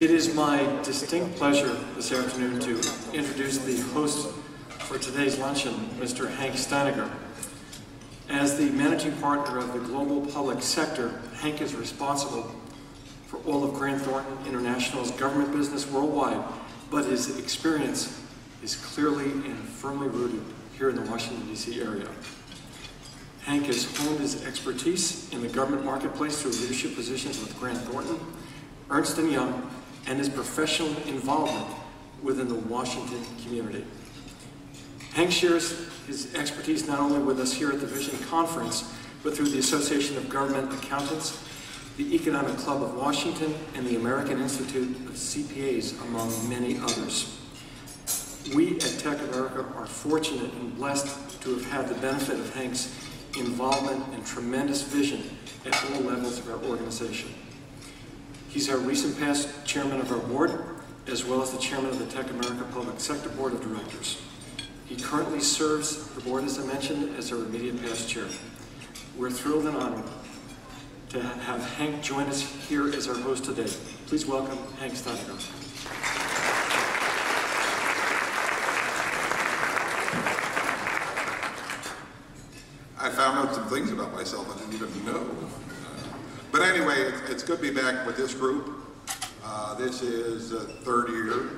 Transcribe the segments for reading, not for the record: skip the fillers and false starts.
It is my distinct pleasure this afternoon to introduce the host for today's luncheon, Mr. Hank Steininger. As the managing partner of the global public sector, Hank is responsible for all of Grant Thornton International's government business worldwide, but his experience is clearly and firmly rooted here in the Washington, D.C. area. Hank has honed his expertise in the government marketplace through leadership positions with Grant Thornton, Ernst & Young, and his professional involvement within the Washington community. Hank shares his expertise not only with us here at the Vision Conference, but through the Association of Government Accountants, the Economic Club of Washington, and the American Institute of CPAs, among many others. We at TechAmerica are fortunate and blessed to have had the benefit of Hank's involvement and tremendous vision at all levels of our organization. He's our recent past chairman of our board, as well as the chairman of the TechAmerica Public Sector Board of Directors. He currently serves the board, as I mentioned, as our immediate past chair. We're thrilled and honored to have Hank join us here as our host today. Please welcome Hank Steininger. I found out some things about myself I didn't even know. But anyway, it's good to be back with this group. This is the third year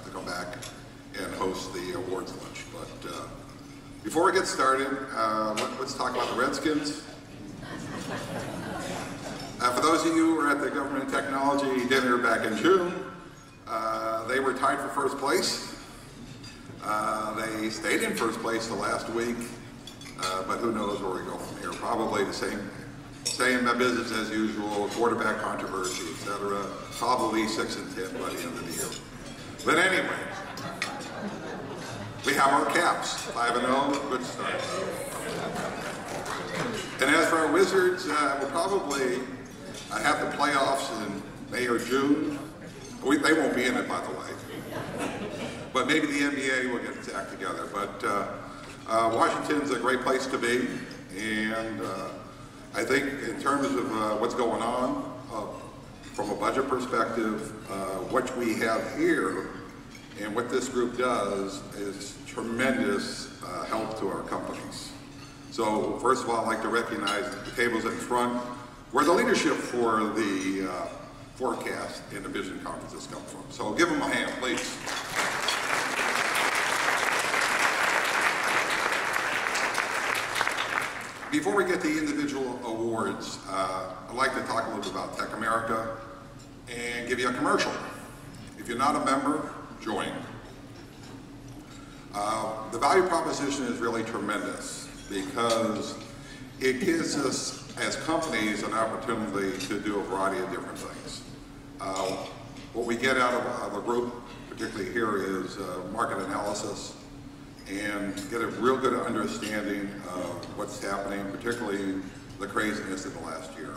to come back and host the awards lunch. But before we get started, let's talk about the Redskins. For those of you who were at the Government and Technology dinner back in June, they were tied for first place. They stayed in first place the last week, but who knows where we go from here. Probably the same business as usual, quarterback controversy, etc. Probably 6-10 by the end of the year. But anyway, we have our Caps, 5-0, good start. And as for our Wizards, we'll probably have the playoffs in May or June. They won't be in it, by the way. But maybe the NBA will get its act together. But Washington's a great place to be, and I think in terms of what's going on, from a budget perspective, what we have here and what this group does is tremendous help to our companies. So first of all, I'd like to recognize the tables in front, where the leadership for the forecast and the Vision Conference has come from. So give them a hand, please. Before we get to the individual awards, I'd like to talk a little bit about TechAmerica and give you a commercial. If you're not a member, join. The value proposition is really tremendous because it gives us, as companies, an opportunity to do a variety of different things. What we get out of a group, particularly here, is market analysis, and get a real good understanding of what's happening, particularly the craziness in the last year.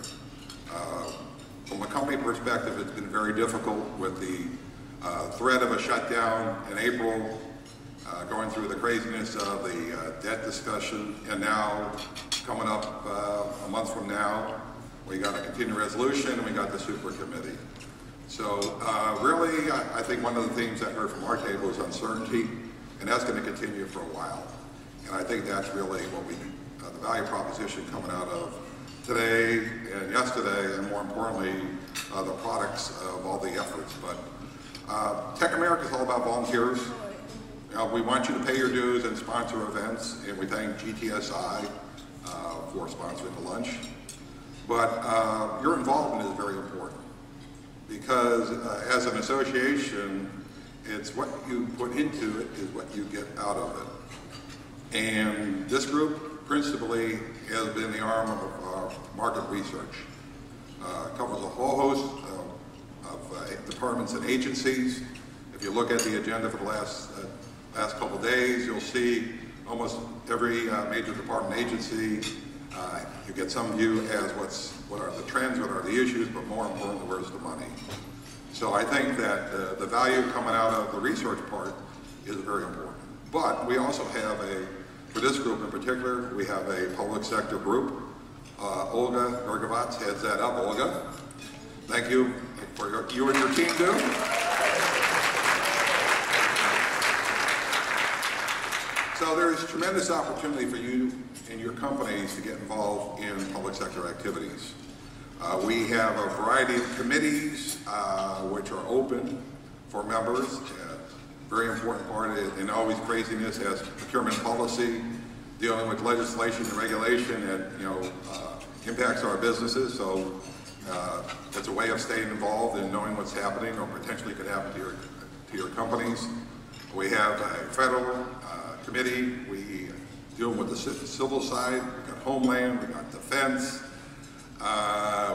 From a company perspective, it's been very difficult with the threat of a shutdown in April, going through the craziness of the debt discussion, and now coming up a month from now, we got a continuing resolution and we got the super committee. So really, I think one of the themes I heard from our table is uncertainty. And that's going to continue for a while. And I think that's really what the value proposition coming out of today and yesterday, and more importantly, the products of all the efforts. But TechAmerica is all about volunteers. We want you to pay your dues and sponsor events, and we thank GTSI for sponsoring the lunch. But your involvement is very important because as an association, it's what you put into it is what you get out of it. And this group principally has been the arm of market research. Covers a whole host of departments and agencies. If you look at the agenda for the last couple of days, you'll see almost every major department agency. You get some view as what are the trends, what are the issues, but more importantly, where's the money? So I think that the value coming out of the research part is very important. But we also have for this group in particular, we have a public sector group. Olga Gergovats heads that up. Olga, thank you for you and your team do. So there's tremendous opportunity for you and your companies to get involved in public sector activities. We have a variety of committees which are open for members. Very important part in always craziness as procurement policy, dealing with legislation and regulation that impacts our businesses. So it's a way of staying involved and knowing what's happening or potentially could happen to your companies. We have a federal committee. We deal with the civil side. We got Homeland. We got Defense.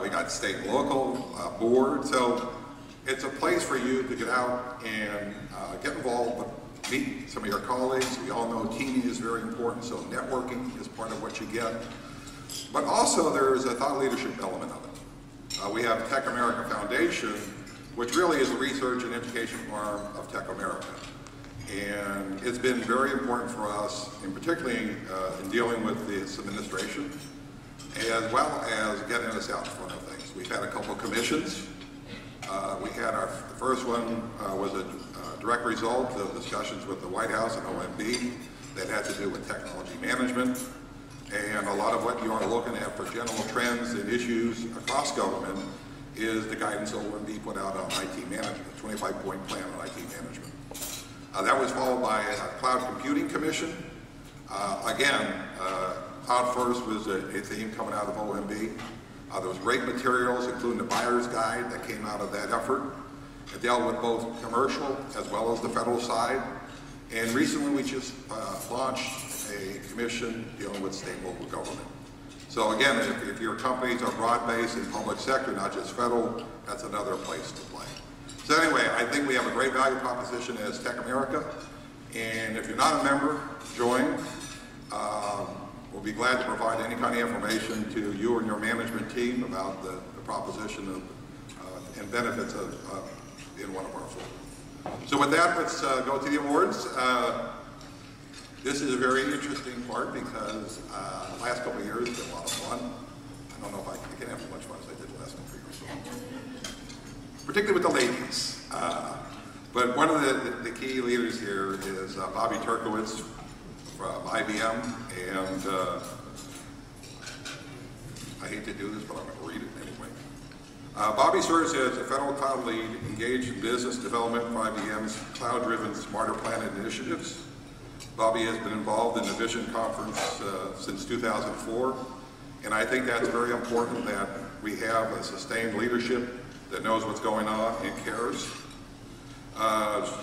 We got state and local board. So it's a place for you to get out and get involved, but meet some of your colleagues. We all know teaming is very important, so networking is part of what you get. But also there's a thought leadership element of it. We have TechAmerica Foundation, which really is a research and education arm of TechAmerica. And it's been very important for us, and particularly in dealing with this administration, as well as getting us out in front of things. We've had a couple of commissions. We had the first one was a direct result of discussions with the White House and OMB that had to do with technology management. And a lot of what you are looking at for general trends and issues across government is the guidance OMB put out on IT management, 25-point plan on IT management. That was followed by a Cloud Computing Commission. Again, Cloud First was a theme coming out of OMB. There was great materials, including the buyer's guide that came out of that effort. It dealt with both commercial as well as the federal side. And recently we just launched a commission dealing with state and local government. So again, if your companies are broad-based in public sector, not just federal, that's another place to play. So anyway, I think we have a great value proposition as TechAmerica. And if you're not a member, join. We'll be glad to provide any kind of information to you and your management team about the proposition of, and benefits of in one of our forums. So with that, let's go to the awards. This is a very interesting part because the last couple of years have been a lot of fun. I don't know if I can have as much fun as I did the last couple of years. Particularly with the ladies. But one of the key leaders here is Bobby Turkowitz from IBM, and I hate to do this, but I'm going to read it anyway. Bobby serves as a federal cloud lead engaged in business development for IBM's cloud-driven Smarter Planet initiatives. Bobby has been involved in the Vision Conference since 2004, and I think that's very important that we have a sustained leadership that knows what's going on and cares.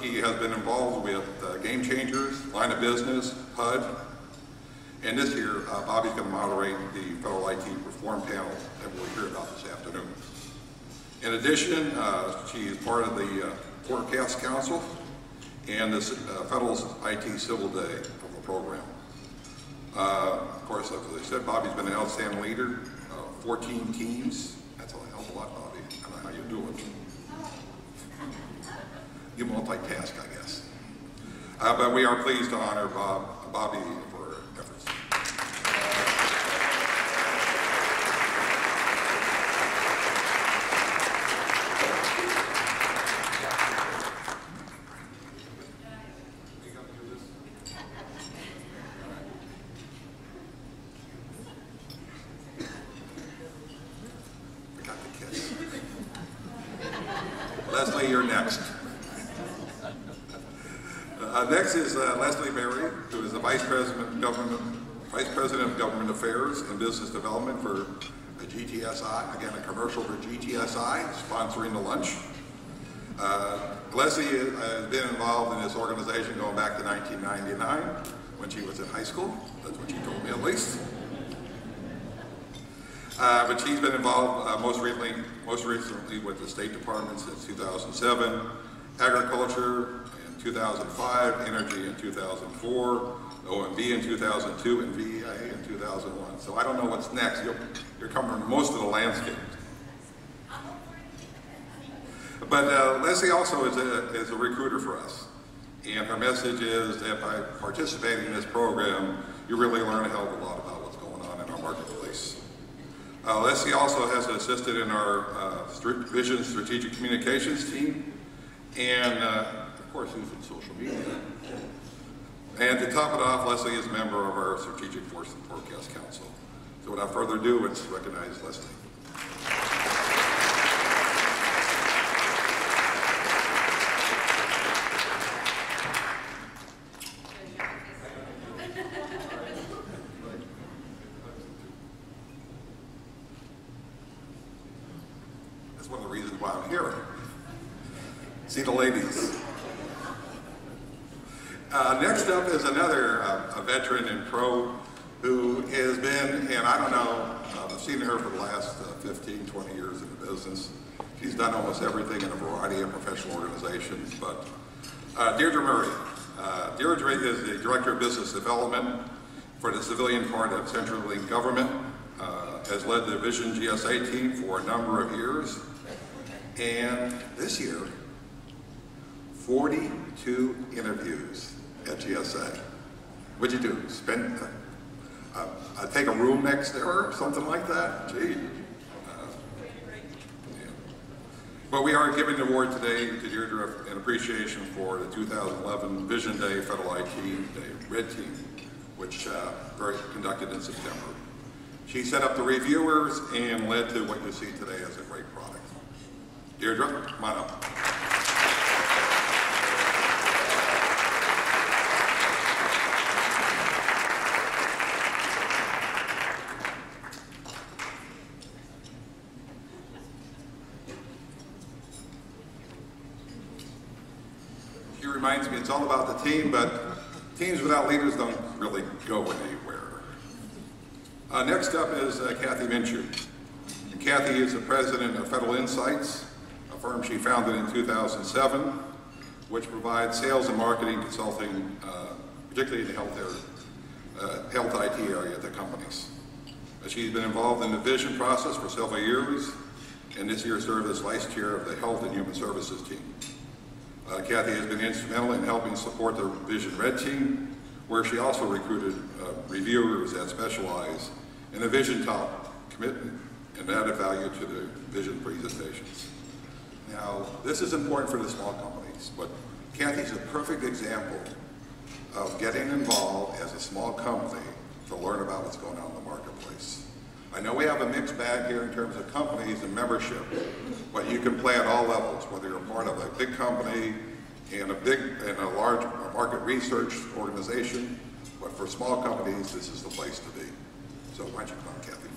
He has been involved with Game Changers, Line of Business, HUD, and this year Bobby's going to moderate the Federal IT Reform Panel that we'll hear about this afternoon. In addition, she is part of the Forecast Council and the Federal IT Civil Day of the program. Of course, as I said, Bobby's been an outstanding leader, 14 teams. That's a hell of a lot, Bobby. I don't know how you do it. You multitask, I guess. But we are pleased to honor Bobby for her efforts. I got the kiss. Leslie, you're next. Next is Leslie Berry, who is the Vice President of Government Affairs and Business Development for GTSI. Again, a commercial for GTSI, sponsoring the lunch. Leslie has been involved in this organization going back to 1999, when she was in high school. That's what she told me, at least. But she's been involved most recently with the State Department since 2007, Agriculture in 2005, Energy in 2004, OMB in 2002, and VEA in 2001. So I don't know what's next. You're covering most of the landscape. But Leslie also is a recruiter for us. And her message is that by participating in this program, you really learn a hell of a lot about what's going on in our marketplace. Leslie also has assisted in our Vision Strategic Communications team, and of course, who's in social media. And to top it off, Leslie is a member of our Strategic Forecast Council. So without further ado, let's recognize Leslie. That's one of the reasons why I'm here. See the ladies. Next up is another a veteran and pro who has been, and I don't know, I've seen her for the last 15, 20 years in the business. She's done almost everything in a variety of professional organizations, but Deirdre Murray. Deirdre is the Director of Business Development for the civilian part of CenturyLink Government, has led the Vision GSA team for a number of years, and this year, 42 interviews at GSA. What'd you do? Spend, take a room next to her or something like that? Gee. Yeah. But we are giving the award today to Deirdre in appreciation for the 2011 Vision Day Federal IT Day Red Team, which conducted in September. She set up the reviewers and led to what you see today as a great product. Deirdre, come on up. She reminds me it's all about the team, but teams without leaders don't really go anywhere. Next up is Kathy Minshew. And Kathy is the president of Federal Insights, a firm she founded in 2007, which provides sales and marketing consulting, particularly in the health IT area to companies. She's been involved in the vision process for several years, and this year served as vice chair of the Health and Human Services team. Kathy has been instrumental in helping support the Vision Red team, where she also recruited reviewers that specialize in the Vision Top commitment and added value to the Vision presentations. Now, this is important for the small companies, but Kathy's a perfect example of getting involved as a small company to learn about what's going on in the marketplace. I know we have a mixed bag here in terms of companies and membership, but you can play at all levels, whether you're part of a big company and a large market research organization, but for small companies, this is the place to be. So why don't you come on, Kathy?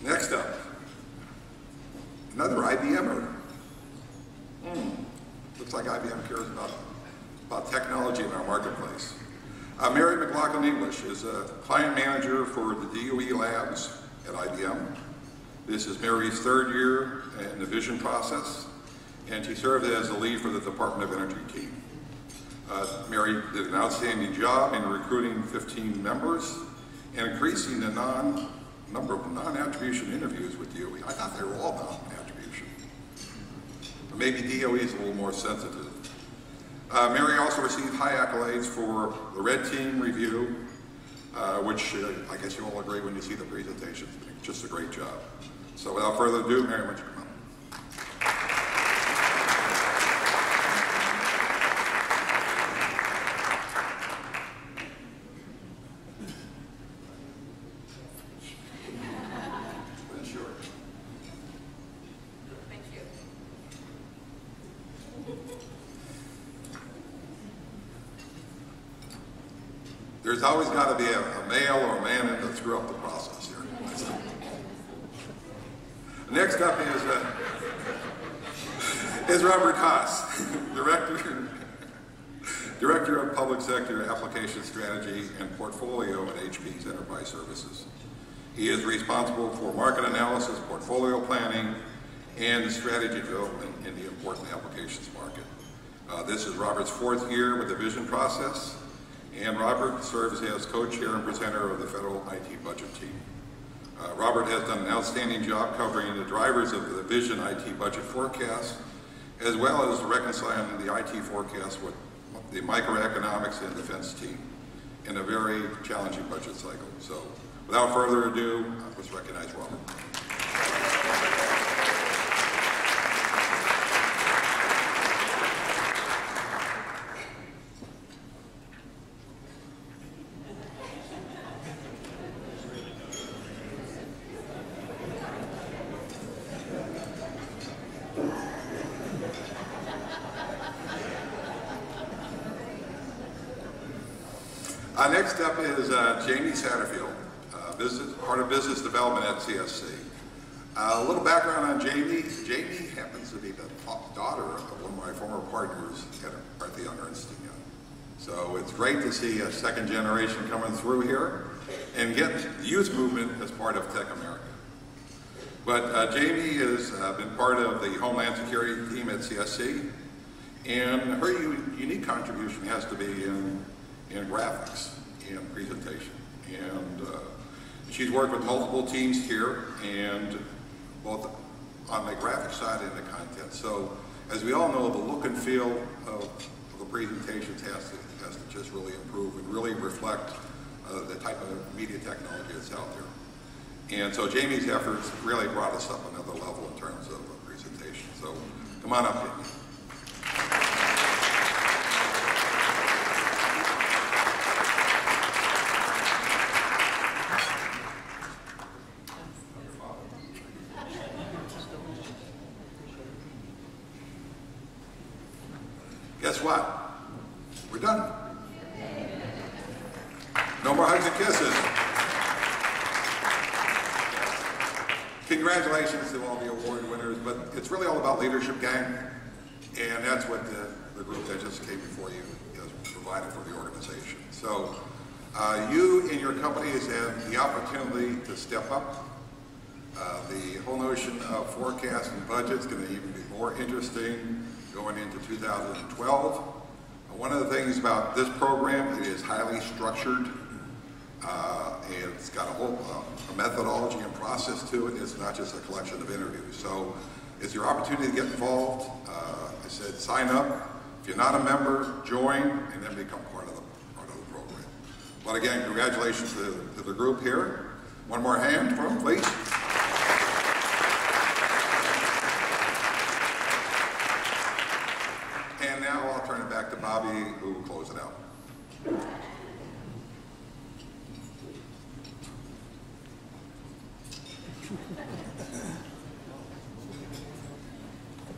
Next up, another IBMer. Looks like IBM cares about technology in our marketplace. Mary McLaughlin English is a client manager for the DOE labs at IBM. This is Mary's third year in the vision process, and she served as the lead for the Department of Energy team. Mary did an outstanding job in recruiting 15 members and increasing the number of non-attribution interviews with DOE. I thought they were all non-attribution. But maybe DOE is a little more sensitive. Mary also received high accolades for the Red Team review, which I guess you all agree when you see the presentation. Just a great job. So without further ado, Mary, why don't you come up? There's always got to be a male or a man to screw up the process here. Next up is Robert Haas, Director of Public Sector Application Strategy and Portfolio at HP's Enterprise Services. He is responsible for market analysis, portfolio planning, and the strategy development in the important applications market. This is Robert's fourth year with the vision process. and Robert serves as co-chair and presenter of the federal IT budget team. Robert has done an outstanding job covering the drivers of the Vision IT budget forecast, as well as reconciling the IT forecast with the microeconomics and defense team in a very challenging budget cycle. So, without further ado, let's recognize Robert. Next up is Jamie Satterfield, part of business development at CSC. A little background on Jamie. Jamie happens to be the daughter of one of my former partners at the Ernst & Young. So it's great to see a second generation coming through here and get the youth movement as part of TechAmerica. But Jamie has been part of the Homeland Security team at CSC, and her unique contribution has to be in graphics and presentation. And she's worked with multiple teams here, and both on the graphic side and the content. So as we all know, the look and feel of the presentations has to just really improve and really reflect the type of media technology that's out there. And so Jamie's efforts really brought us up another level in terms of presentation. So come on up, Jamie. Guess what? We're done. No more hugs and kisses. Congratulations to all the award winners, but it's really all about leadership, gang, and that's what the group that just came before you has provided for the organization. So you and your companies have the opportunity to step up. The whole notion of forecast and budget is going to even be more interesting going into 2012. One of the things about this program, it is highly structured. It's got a whole methodology and process to it. It's not just a collection of interviews. So it's your opportunity to get involved. I said sign up. If you're not a member, join and then become part of the program. But again, congratulations to the group here. One more hand for them, please. And now I'll turn it back to Bobby, who will close it out.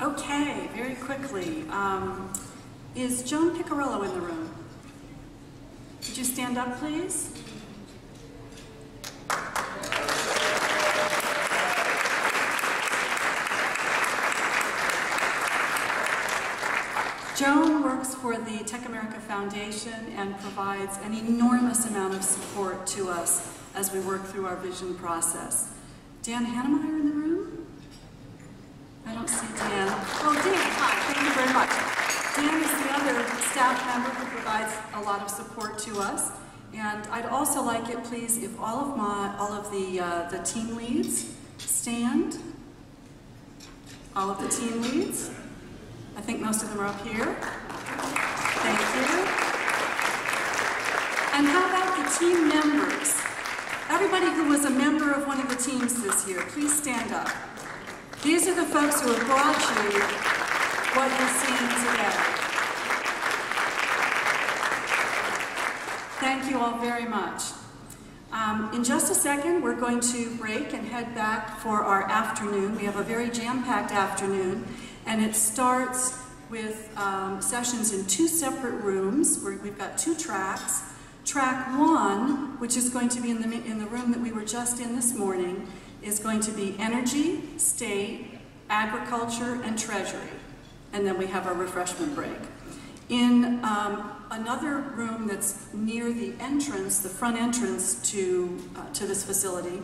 Okay, very quickly. Is Joan Piccirillo in the room? Would you stand up, please? Joan works for the TechAmerica Foundation and provides an enormous amount of support to us as we work through our vision process. Dan Hannemeyer in the room? I don't see Dan. Oh, Dan, hi, thank you very much. Dan is the other staff member who provides a lot of support to us. And I'd also like it, please, if all of the team leads stand. All of the team leads. I think most of them are up here. Thank you. And how about the team members? Everybody who was a member of one of the teams this year, please stand up. These are the folks who have brought you what you're seeing today. Thank you all very much. In just a second, we're going to break and head back for our afternoon. We have a very jam-packed afternoon, and it starts with sessions in two separate rooms. We've got two tracks. Track one, which is going to be in the room that we were just in this morning, is going to be energy, state, agriculture, and treasury. And then we have our refreshment break. In another room that's near the entrance, the front entrance to this facility,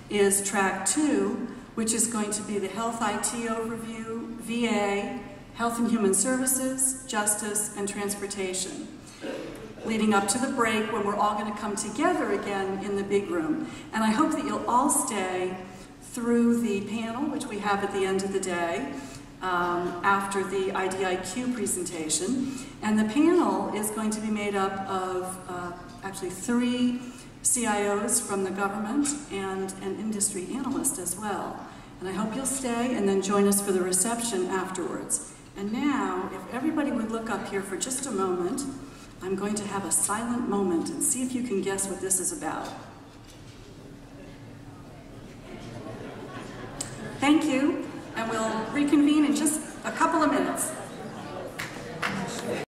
is track two, which is going to be the health IT overview, VA, health and human services, justice, and transportation. leading up to the break when we're all going to come together again in the big room. And I hope that you'll all stay through the panel, which we have at the end of the day, after the IDIQ presentation. And the panel is going to be made up of actually 3 CIOs from the government and an industry analyst as well. And I hope you'll stay and then join us for the reception afterwards. And now, if everybody would look up here for just a moment, I'm going to have a silent moment and see if you can guess what this is about. Thank you, and we'll reconvene in just